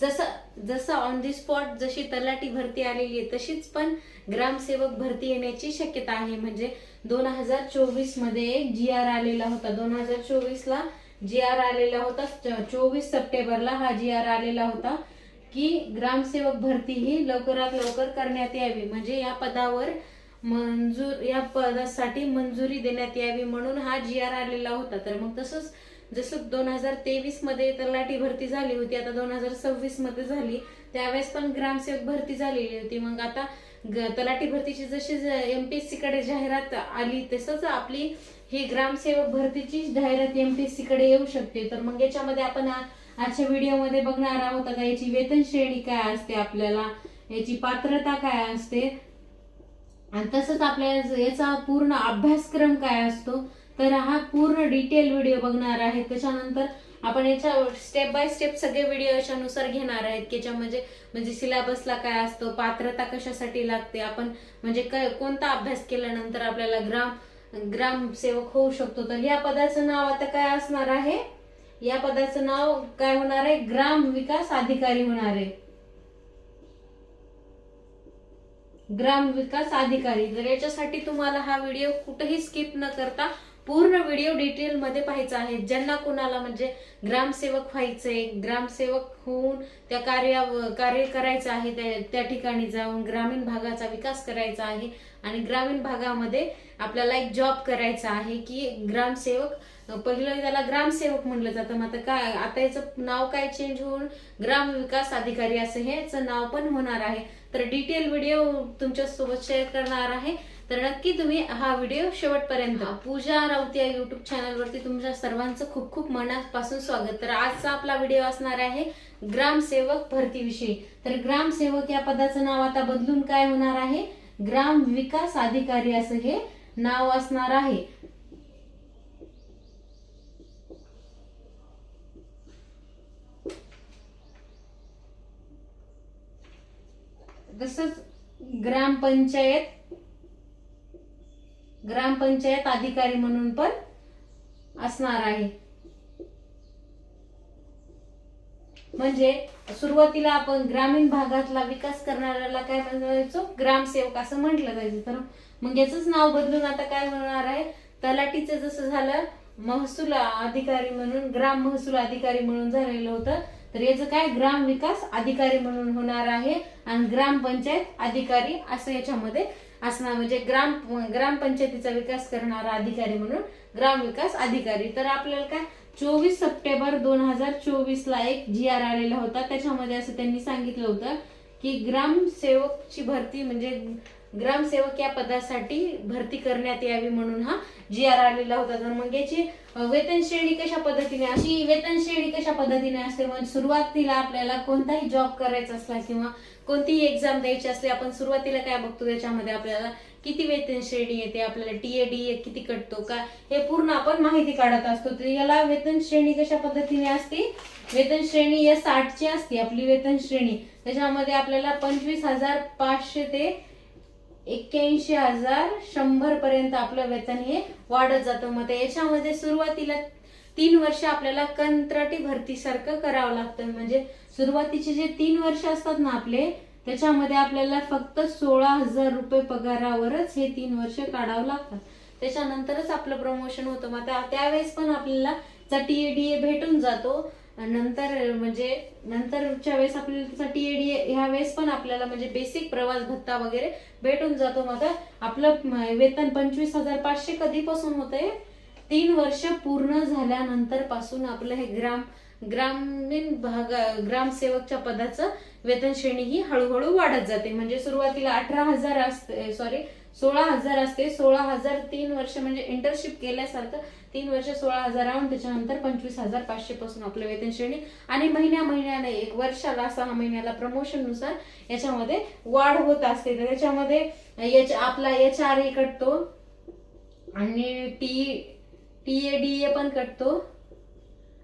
जसं जसं on the spot जशी तलाठी भरती आलेली आहे तशीच पण ग्रामसेवक भरती येण्याची शक्यता आहे. म्हणजे 2024 मध्ये एक GR आलेला होता. 2024 ला GR आलेला होता. 24 सप्टेंबरला हा GR आलेला होता की ग्रामसेवक भरती ही लवकरात लवकर करण्यात यावी. म्हणजे या पदासाठी मंजुरी देण्यात यावी म्हणून हा GR आलेला होता. तर मग तसंच जसं 2023 मध्ये तलाठी भरती झाली होती, आता 2026 मध्ये झाली, त्यावेळेस पण ग्रामसेवक भरती झालेली होती. मग आता तलाठी भरतीची जशी MPSC कडे जाहिरात आली तसंच आपली ही ग्रामसेवक भरतीची जाहिरात MPSC कडे येऊ शकते. तर मग याच्यामध्ये आपण आजच्या व्हिडिओमध्ये बघणार आहोत का याची वेतन श्रेणी काय असते, आपल्याला याची पात्रता काय असते, आणि तसंच आपल्याला याचा पूर्ण अभ्यासक्रम काय असतो. तर हा पूर्ण डिटेल व्हिडिओ बघणार आहे. त्याच्यानंतर आपण याच्या स्टेप बाय स्टेप सगळे व्हिडिओ याच्यानुसार घेणार आहेत की याच्यामध्ये म्हणजे सिलेबसला काय असतो, पात्रता कशासाठी लागते, आपण म्हणजे कोणता अभ्यास केल्यानंतर आपल्याला ग्रामसेवक होऊ शकतो. तर या पदाचं नाव आता काय असणार आहे, या पदाचं नाव काय होणार आहे, ग्राम विकास अधिकारी होणार आहे. ग्राम विकास अधिकारी. तर याच्यासाठी तुम्हाला हा व्हिडिओ कुठेही स्किप न करता पूर्ण व्हिडिओ डिटेल मध्ये पाहायचा आहे. ज्यांना कोणाला म्हणजे ग्रामसेवक व्हायचंय, ग्रामसेवक होऊन त्या कार्य करायचं आहे, त्या ठिकाणी जाऊन ग्रामीण भागाचा विकास करायचा आहे आणि ग्रामीण भागामध्ये आपल्याला एक जॉब करायचा आहे की ग्रामसेवक. पहिलं त्याला ग्रामसेवक म्हणलं जातं, मग आता याचं नाव काय चेंज होऊन ग्राम विकास अधिकारी असं याचं नाव पण होणार आहे. तर डिटेल व्हिडिओ तुमच्या सोबत शेअर करणार आहे. तर नक्की तुम्ही हा व्हिडिओ शेवटपर्यंत. पूजा राऊत या युट्यूब चॅनलवरती तुमच्या सर्वांचं खूप खूप मनापासून स्वागत. तर आजचा आपला व्हिडिओ असणार आहे ग्रामसेवक भरतीविषयी. तर ग्रामसेवक या पदाचं नाव आता बदलून काय होणार आहे, ग्राम विकास अधिकारी असं हे नाव असणार आहे. तसंच ग्रामपंचायत अधिकारी म्हणून पण असणार आहे. म्हणजे सुरुवातीला आपण ग्रामीण भागातला विकास करणाऱ्याला काय म्हणायचो, ग्रामसेवक असं म्हटलं जायचं. तर मग याच नाव बदलून आता काय होणार आहे, तलाठीचं जसं झालं महसूल अधिकारी म्हणून ग्राम महसूल अधिकारी म्हणून झालेलं होतं, तर याचं काय ग्राम विकास अधिकारी म्हणून होणार आहे. आणि ग्रामपंचायत अधिकारी असं याच्यामध्ये असणार. म्हणजे ग्रामपंचायतीचा विकास करणारा अधिकारी म्हणून ग्राम विकास अधिकारी. तर आपल्याला काय 24 सप्टेंबर 2024ला एक GR आलेला होता. त्याच्यामध्ये असं त्यांनी सांगितलं होतं की ग्रामसेवकची भरती म्हणजे ग्रामसेवक या पदासाठी भरती करण्यात यावी म्हणून हा GR आलेला होता. तर मग याची वेतन श्रेणी कशा पद्धतीने, अशी वेतन श्रेणी कशा पद्धतीने असते, म्हणजे सुरुवातीला आपल्याला कोणताही जॉब करायचा असला किंवा कोणतीही एक्झाम द्यायची असली, आपण सुरुवातीला काय बघतो त्याच्यामध्ये आपल्याला किती वेतन श्रेणी येते, आपल्याला TADA किती कटतो का, हे पूर्ण आपण माहिती काढत असतो. तर याला वेतन श्रेणी कशा पद्धतीने असते, वेतन श्रेणी या 60 ची असते आपली वेतन श्रेणी. त्याच्यामध्ये आपल्याला 25,500 ते 81,100 पर्यंत आपलं वेतन हे वाढत जातं. मग याच्यामध्ये सुरुवातीला 3 वर्ष आपल्याला कंत्राटी भरतीसारखं करावं लागतं. म्हणजे सुरुवातीचे जे 3 वर्ष असतात ना आपले, त्याच्यामध्ये आपल्याला फक्त 16,000 रुपये पगारावरच हे 3 वर्ष काढावं लागतात. त्याच्यानंतरच आपलं प्रमोशन होतं. मग त्यावेळेस पण आपल्याला TADA भेटून जातो. नंतरच्या वेळेस आपल्याला TADA ह्या वेळेस पण आपल्याला म्हणजे बेसिक प्रवास भत्ता वगैरे भेटून जातो. मग आपलं वेतन 25,500 कधीपासून होतंय, 3 वर्ष पूर्ण झाल्यानंतर पासून आपलं हे ग्रामसेवकच्या पदाचं वेतन श्रेणी ही हळूहळू वाढत जाते. म्हणजे सुरुवातीला 18,000 असते, 16,000 असते. 16,000 3 वर्ष म्हणजे इंटर्नशिप केल्यासारखं 3 वर्ष 16,000 राहून त्याच्यानंतर 25,500 पासून आपलं वेतन श्रेणी, आणि महिन्याने 1 वर्षाला 6 महिन्याला प्रमोशन नुसार याच्यामध्ये वाढ होत असते. तर त्याच्यामध्ये आपला HRA कटतो आणि TADA पण कटतो.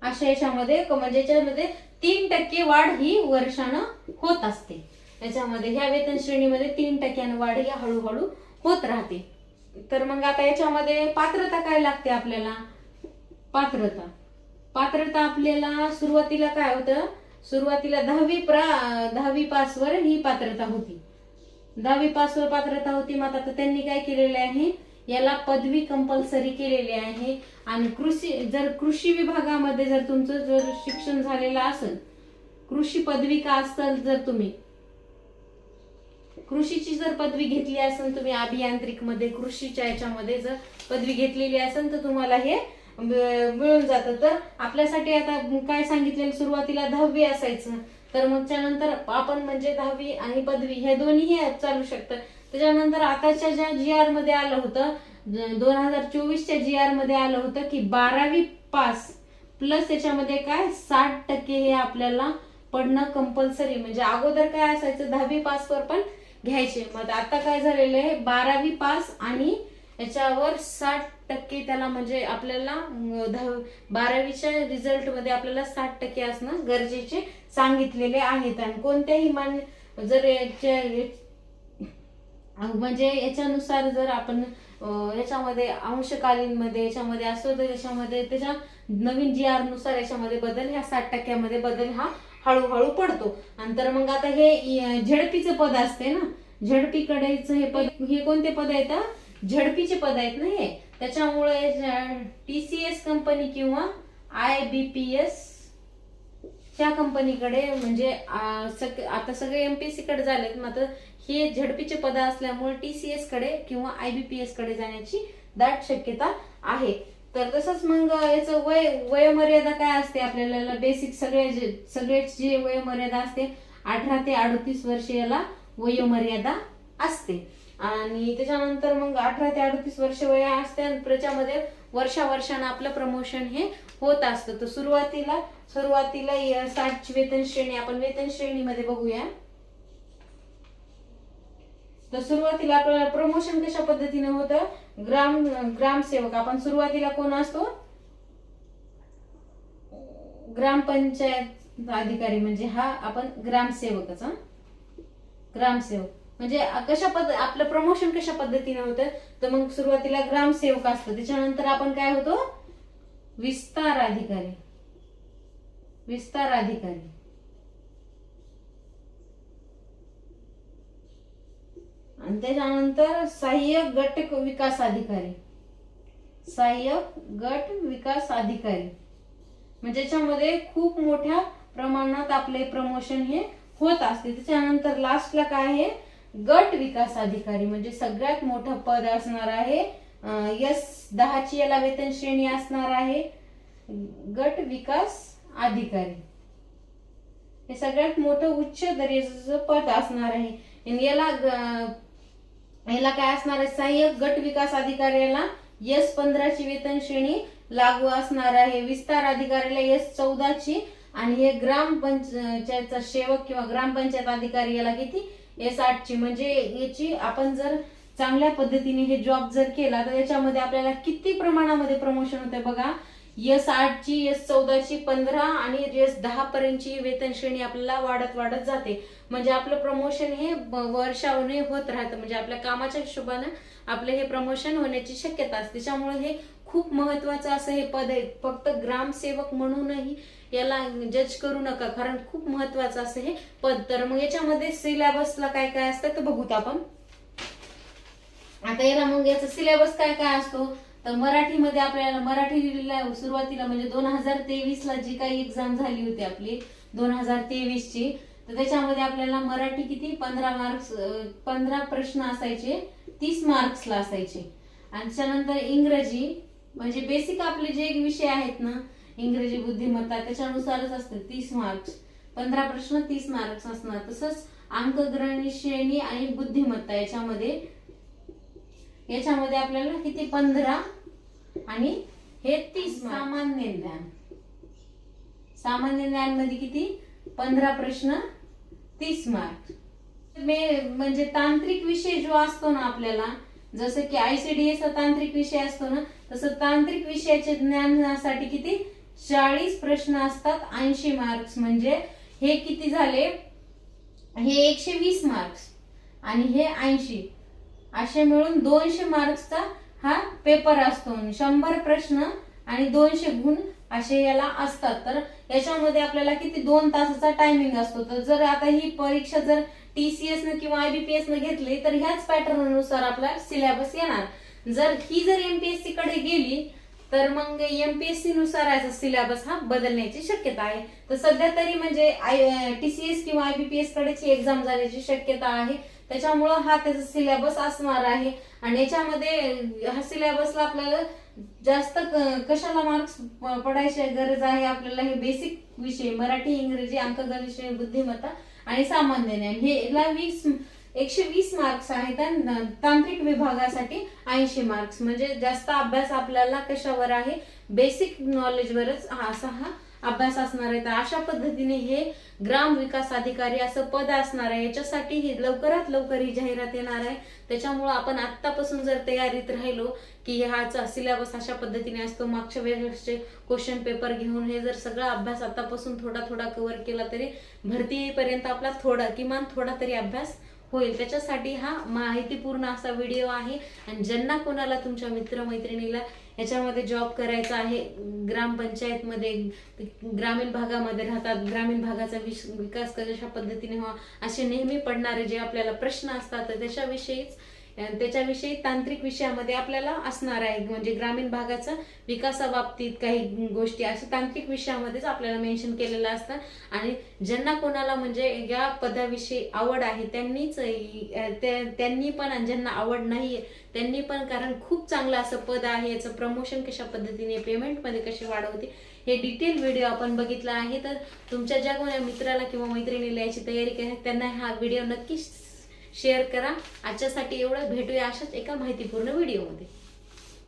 अशा याच्यामध्ये म्हणजे याच्यामध्ये 3% वाढ ही वर्षानं होत असते. याच्यामध्ये ह्या वेतन श्रेणीमध्ये 3% वाढ ही हळूहळू होत राहते. तर मग आता याच्यामध्ये पात्रता काय लागते आपल्याला, पात्रता आपल्याला सुरुवातीला काय होतं, सुरुवातीला 10वी पासवर ही पात्रता होती. 10वी पासवर पात्रता होती. मग आता त्यांनी काय केलेले आहे, याला पदवी कंपल्सरी केलेली आहे. आणि कृषी विभागामध्ये जर तुमचं जर शिक्षण झालेलं असेल, कृषी पदविका असेल, जर तुम्ही कृषीची जर पदवी घेतली असेल, तुम्ही अभियांत्रिक मध्ये कृषीच्या याच्यामध्ये जर पदवी घेतलेली असेल तर तुम्हाला हे मिळून जातं. तर आपल्यासाठी आता काय सांगितलेलं, सुरुवातीला 10वी असायचं, तर मग त्यानंतर आपण म्हणजे 10वी आणि पदवी हे दोन्ही चालू शकतं. त्याच्यानंतर आताच्या ज्या GR मध्ये आलं होतं, 2024च्या GR मध्ये आलं होतं की 12वी पास प्लस त्याच्यामध्ये काय 60% हे आपल्याला पडणं कंपल्सरी. म्हणजे अगोदर काय असायचं, 10वी पासवर पण घ्यायचे. मग आता काय झालेलं आहे, 12वी पास आणि याच्यावर 60% त्याला म्हणजे आपल्याला 12वीच्या रिझल्ट मध्ये आपल्याला 60% असणं गरजेचे सांगितलेले आहेत. आणि कोणत्याही जर म्हणजे याच्यानुसार जर आपण याच्यामध्ये अंशकालीन मध्ये याच्यामध्ये असो तर याच्यामध्ये त्याच्या नवीन GR नुसार याच्यामध्ये बदल, ह्या 60% बदल हा हळूहळू पडतो. नंतर मग आता हे झेडपीचं पद असते ना, झेडपीकडेच हे पद, हे कोणते पद आहेत, झेडपीचे पद आहेत ना हे. त्याच्यामुळे TCS कंपनी किंवा IBPS ह्या कंपनीकडे म्हणजे आता सगळे MPSC कडे झालेत. मात्र हे झेडपीचे पद असल्यामुळे TCS कडे किंवा IBPS कडे जाण्याची दाट शक्यता आहे. तर तसंच मग याचं वयोमर्यादा काय असते, आपल्याला बेसिक सगळेच जे वयोमर्यादा असते 18 ते 38 वर्ष याला वयोमर्यादा असते. आणि त्याच्यानंतर मग 18 ते 38 वर्ष वय असते. आणि त्याच्यामध्ये वर्षानं आपलं प्रमोशन हे होत असतं. तर सुरुवातीला 60ची वेतन श्रेणी, आपण वेतन श्रेणीमध्ये बघूया. तर सुरुवातीला आपल्याला प्रमोशन कशा पद्धतीने होतं, ग्रामसेवक आपण सुरुवातीला कोण असतो, ग्रामपंचायत अधिकारी, म्हणजे हा आपण ग्रामसेवकच. ग्रामसेवक म्हणजे आपलं प्रमोशन कशा पद्धतीने होतं, तर मग सुरुवातीला ग्रामसेवक असतो. त्याच्यानंतर आपण काय होतो, विस्तार अधिकारी. आणि त्याच्यानंतर सहाय्यक गट विकास अधिकारी. म्हणजे याच्यामध्ये खूप मोठ्या प्रमाणात आपले प्रमोशन हे होत असते. त्याच्यानंतर लास्टला काय आहे, गट विकास अधिकारी, म्हणजे सगळ्यात मोठं पद असणार आहे. S10ची याला वेतन श्रेणी असणार आहे, गट विकास अधिकारी. हे सगळ्यात मोठं उच्च दर्जाचं पद असणार आहे. आणि याला काय असणार आहे, सहाय्यक गट विकास अधिकाऱ्याला S15ची वेतन श्रेणी लागू असणार आहे, विस्तार अधिकाऱ्याला S14ची, आणि हे ग्रामपंचायतचा सेवक किंवा ग्रामपंचायत अधिकारी याला किती, S8ची. म्हणजे याची आपण जर चांगल्या पद्धतीने हे जॉब जर केला तर याच्यामध्ये आपल्याला किती प्रमाणामध्ये प्रमोशन होते बघा. S8ची, S14ची, 15 आणि S10 पर्यंतची वेतन श्रेणी आपल्याला वाढत जाते. म्हणजे आपलं प्रमोशन हे वर्षाने होत राहतं. म्हणजे आपल्या कामाच्या हिशोबाने आपलं हे प्रमोशन होण्याची शक्यता असते. त्याच्यामुळे हे खूप महत्वाचं असं हे पद आहे. फक्त ग्रामसेवक म्हणूनही याला जज करू नका, कारण खूप महत्वाचं असं हे पद. तर मग याच्यामध्ये सिलेबसला काय काय असतं तर बघूत आपण. आता याला मग याचा सिलेबस काय काय असतो, तर मराठीमध्ये आपल्याला मराठीला सुरुवातीला म्हणजे 2023ला जी काही एक्झाम झाली होती आपली 2023ची, तर त्याच्यामध्ये आपल्याला मराठी किती 15 प्रश्न असायचे, 30 मार्क्सला असायचे. आणि त्यानंतर इंग्रजी म्हणजे बेसिक आपले जे विषय आहेत ना, इंग्रजी बुद्धिमत्ता त्याच्यानुसारच असते 30 मार्क्स, 15 प्रश्न 30 मार्क्स असणार. तसंच अंकगणित श्रेणी आणि बुद्धिमत्ता याच्यामध्ये आपल्याला किती 15 आणि हे 30. सामान्य ज्ञान मध्ये किती 15 प्रश्न 30 मार्क्स. म्हणजे तांत्रिक विषय जो असतो ना आपल्याला, जसं की ICDS तांत्रिक विषय असतो ना, तसं तांत्रिक विषयाचे ज्ञानासाठी किती 40 प्रश्न असतात, 80 मार्क्स. म्हणजे हे किती झाले, हे 120 मार्क्स आणि हे 80, असे मिळून 200 मार्क्सचा हा पेपर असतो. 100 प्रश्न आणि 200 गुण असे याला असतात. तर याच्यामध्ये आपल्याला किती 2 तासाचा टायमिंग असतो. तर जर आता ही परीक्षा जर TCS न किंवा IBPS न घेतली तर ह्याच पॅटर्न नुसार आपला सिलेबस येणार. जर ही जर MPSC कडे गेली तर मग MPSC नुसार याचा सिलेबस हा बदलण्याची शक्यता आहे. तर सध्या तरी म्हणजे TCS किंवा IBPS कडेची एक्झाम जाण्याची शक्यता आहे. त्याच्यामुळं हा त्याचा सिलेबस असणार आहे. आणि याच्यामध्ये हा सिलेबसला आपल्याला जास्त कशाला मार्क्स पडायची गरज आहे, आपल्याला हे बेसिक विषय मराठी, इंग्रजी, अंकगणित, बुद्धिमत्ता आणि सामान्य ज्ञान हे 120 मार्क्स आहेत. आणि तांत्रिक विभागासाठी 80 मार्क्स. म्हणजे जास्त अभ्यास आपल्याला कशावर आहे, बेसिक नॉलेजवरच असा हा अभ्यास असणार आहे. तर अशा पद्धतीने हे ग्राम विकास अधिकारी असं पद असणार आहे. याच्यासाठी ही लवकरात लवकर ही जाहिरात येणार आहे. त्याच्यामुळे आपण आत्तापासून जर तयारीत राहिलो की ह्याचा सिलेबस अशा पद्धतीने असतो, मागच्या वेळेसचे क्वेश्चन पेपर घेऊन हे जर सगळा अभ्यास आतापासून थोडा थोडा कव्हर केला तरी भरती येईपर्यंत आपला किमान थोडा तरी अभ्यास होईल. त्याच्यासाठी हा माहितीपूर्ण असा व्हिडिओ आहे. आणि ज्यांना कोणाला तुमच्या मित्रमैत्रिणीला याच्यामध्ये जॉब करायचा आहे, ग्रामपंचायतमध्ये ग्रामीण भागामध्ये राहतात, ग्रामीण भागाचा विकास कशा पद्धतीने व्हावा असे नेहमी पडणारे जे आपल्याला प्रश्न असतात त्याच्याविषयी तांत्रिक विषयामध्ये आपल्याला असणार आहे. म्हणजे ग्रामीण भागाचा विकासाबाबतीत काही गोष्टी अशा तांत्रिक विषयामध्येच आपल्याला मेन्शन केलेलं असतं. आणि ज्यांना कोणाला म्हणजे या पदाविषयी आवड आहे त्यांनी पण, आणि ज्यांना आवड नाहीये त्यांनी पण, कारण खूप चांगलं असं पद आहे. याचं प्रमोशन कशा पद्धतीने, पेमेंटमध्ये कशी वाढवते हे डिटेल व्हिडिओ आपण बघितला आहे. तर तुमच्या ज्या कोणा मित्राला किंवा मैत्रिणीला याची तयारी करायची त्यांना हा व्हिडिओ नक्की शेअर करा. आजच्यासाठी एवढं. भेटूया अशाच एका माहितीपूर्ण व्हिडिओमध्ये.